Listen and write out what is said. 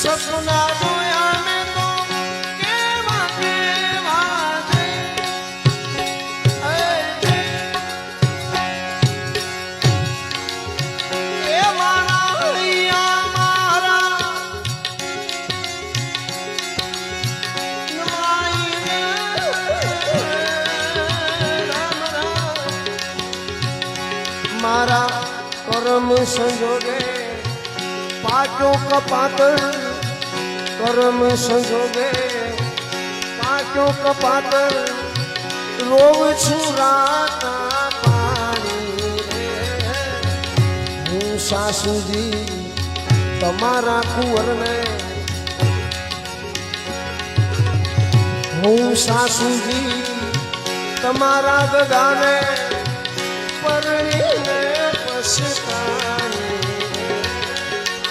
સપના જોયા ને તો કેવા કેવા છે. એ મારા હૈયા મારા મારા કરમ સંજોગે પાટો કપાતર કરમ સંજોગે પાટો કપાતર રોવ છું રાતા પાણી રે. હું સાસુજી તમારા કુંવરને હું સાસુજી તમારા ગગાને